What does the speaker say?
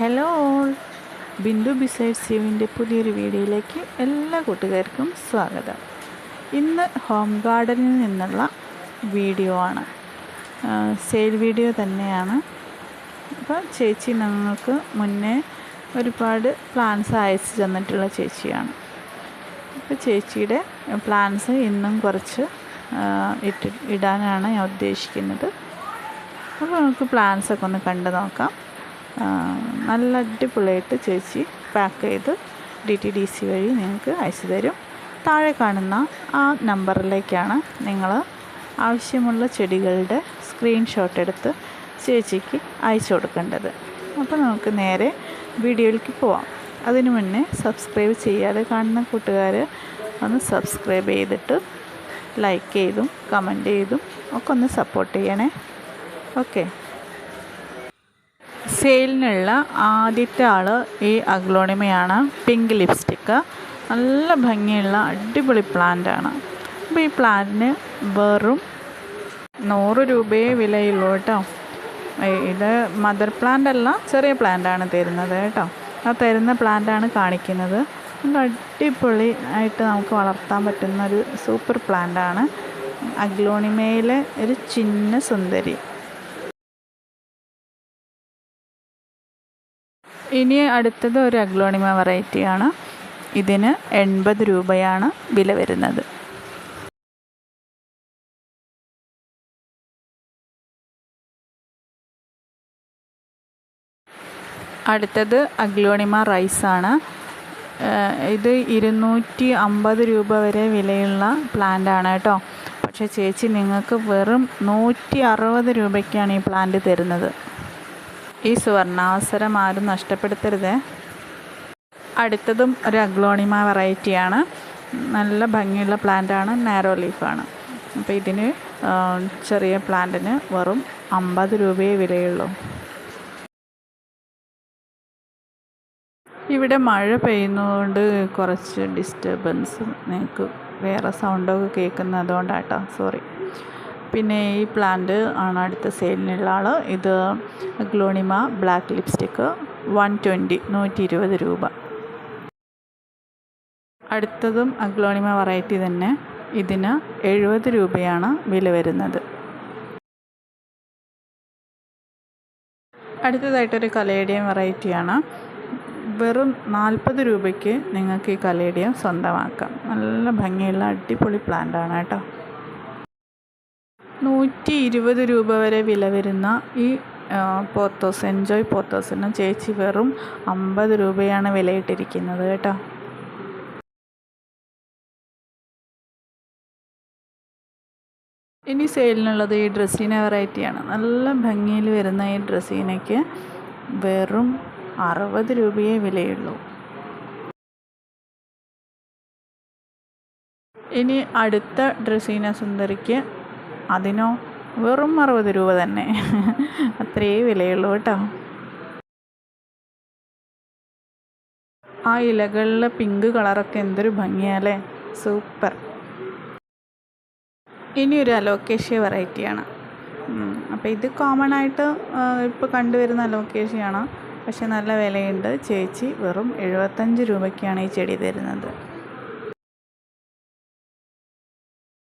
Hello all, Bindu besides യുവിൻ്റെ പുതിയൊരു വീഡിയോയിലേക്ക് എല്ലാ കൂട്ടുകാർക്കും സ്വാഗതം. ഇന്ന് ഹോം ഗാർഡനിൽ നിന്നുള്ള വീഡിയോ ആണ്, സെയിൽ വീഡിയോ തന്നെയാണ്. അപ്പോൾ ചേച്ചി ഞങ്ങൾക്ക് മുന്നേ ഒരുപാട് പ്ലാന്റ്സ് അയച്ചു തന്നിട്ടുള്ള ചേച്ചിയാണ്. അപ്പോൾ ചേച്ചിയുടെ പ്ലാന്റ്സ് ഇന്നും കുറച്ച് ഇടാനാണ് ഞാൻ ഉദ്ദേശിക്കുന്നത്. അപ്പോൾ നമുക്ക് പ്ലാന്റ്സൊക്കെ ഒന്ന് കണ്ടു നോക്കാം. നല്ല അടിപൊളിയായിട്ട് ചേച്ചി പാക്ക് ചെയ്ത് DTDC വഴി നിങ്ങൾക്ക് അയച്ചു തരും. താഴെ കാണുന്ന ആ നമ്പറിലേക്കാണ് നിങ്ങൾ ആവശ്യമുള്ള ചെടികളുടെ സ്ക്രീൻഷോട്ട് എടുത്ത് ചേച്ചിക്ക് അയച്ചു കൊടുക്കേണ്ടത്. അപ്പോൾ നമുക്ക് നേരെ വീഡിയോയിലേക്ക് പോവാം. അതിനു മുന്നേ സബ്സ്ക്രൈബ് ചെയ്യാതെ കാണുന്ന കൂട്ടുകാർ ഒന്ന് സബ്സ്ക്രൈബ് ചെയ്തിട്ട് ലൈക്ക് ചെയ്തും കമൻറ്റ് ചെയ്തും ഒക്കെ ഒന്ന് സപ്പോർട്ട് ചെയ്യണേ. ഓക്കെ, സെയിലിനുള്ള ആദ്യത്തെ ആൾ ഈ അഗ്ലോണിമയാണ്. പിങ്ക് ലിപ്സ്റ്റിക്ക്, നല്ല ഭംഗിയുള്ള അടിപൊളി പ്ലാന്റാണ്. അപ്പോൾ ഈ പ്ലാന്റിന് വെറും 100 രൂപയെ വിലയുള്ളൂ കേട്ടോ. ഇത് മദർ പ്ലാന്റ് അല്ല, ചെറിയ പ്ലാന്റാണ് തരുന്നത് കേട്ടോ. ആ തരുന്ന പ്ലാന്റാണ് കാണിക്കുന്നത്. നല്ല അടിപൊളി ആയിട്ട് നമുക്ക് വളർത്താൻ പറ്റുന്ന ഒരു സൂപ്പർ പ്ലാന്റാണ്. അഗ്ലോണിമയിലെ ഒരു ചിന്ന സുന്ദരി. ഇനി അടുത്തത് ഒരു അഗ്ലോണിമ വെറൈറ്റിയാണ്. ഇതിന് 80 രൂപയാണ് വില വരുന്നത്. അടുത്തത് അഗ്ലോണിമ റൈസാണ്. ഇത് 250 രൂപ വരെ വിലയുള്ള പ്ലാന്റാണ് കേട്ടോ. പക്ഷേ ചേച്ചി നിങ്ങൾക്ക് വെറും 160 രൂപയ്ക്കാണ് ഈ പ്ലാന്റ് തരുന്നത്. ഈ സുവർണാവസരം ആരും നഷ്ടപ്പെടുത്തരുത്. അടുത്തതും ഒരു അഗ്ലോണിമ വെറൈറ്റിയാണ്. നല്ല ഭംഗിയുള്ള പ്ലാന്റാണ്, നാരോ ലീഫാണ്. അപ്പോൾ ഇതിന് ചെറിയ പ്ലാന്റിന് വെറും 50 രൂപയെ വിലയുള്ളൂ. ഇവിടെ മഴ പെയ്യുന്നതുകൊണ്ട് കുറച്ച് ഡിസ്റ്റർബൻസ്, നിങ്ങൾക്ക് വേറെ സൗണ്ടൊക്കെ കേൾക്കുന്നതുകൊണ്ടാട്ടോ, സോറി. പിന്നെ ഈ പ്ലാന്റ് ആണ് അടുത്ത സെയിലിനുള്ള ആൾ. ഇത് അഗ്ലോണിമ ബ്ലാക്ക് ലിപ്സ്റ്റിക്ക് 120 രൂപ. അടുത്തതും അഗ്ലോണിമ വെറൈറ്റി തന്നെ. ഇതിന് 70 രൂപയാണ് വില വരുന്നത്. അടുത്തതായിട്ടൊരു കലേഡിയം വെറൈറ്റിയാണ്. വെറും 40 രൂപയ്ക്ക് നിങ്ങൾക്ക് ഈ കലേഡിയം സ്വന്തമാക്കാം. നല്ല ഭംഗിയുള്ള അടിപൊളി പ്ലാന്റാണ് കേട്ടോ. 120 രൂപ വരെ വില വരുന്ന ഈ പോത്തോസ്, എൻജോയ് പോത്തോസിന് ചേച്ചി വെറും 50 രൂപയാണ് വിലയിട്ടിരിക്കുന്നത് കേട്ടോ. ഇനി സെയിലിനുള്ളത് ഈ ഡ്രസ്സീന വെറൈറ്റിയാണ്. നല്ല ഭംഗിയിൽ വരുന്ന ഈ ഡ്രസ്സീനയ്ക്ക് വെറും 60 രൂപയേ വിലയുള്ളൂ. ഇനി അടുത്ത ഡ്രസ്സീന സുന്ദരിക്ക് അതിനോ വെറും 60 രൂപ തന്നെ. അത്രയേ വിലയുള്ളൂ കേട്ടോ. ആ ഇലകളിലെ പിങ്ക് കളറൊക്കെ എന്തൊരു ഭംഗിയാലേ, സൂപ്പർ. ഇനി ഒരു അലോക്കേഷ്യ വെറൈറ്റിയാണ്. അപ്പോൾ ഇത് കോമൺ ആയിട്ട് ഇപ്പോൾ കണ്ടുവരുന്ന അലോക്കേഷ്യയാണ്. പക്ഷെ നല്ല വിലയുണ്ട്. ചേച്ചി വെറും 75 രൂപയ്ക്കാണ് ഈ ചെടി തരുന്നത്.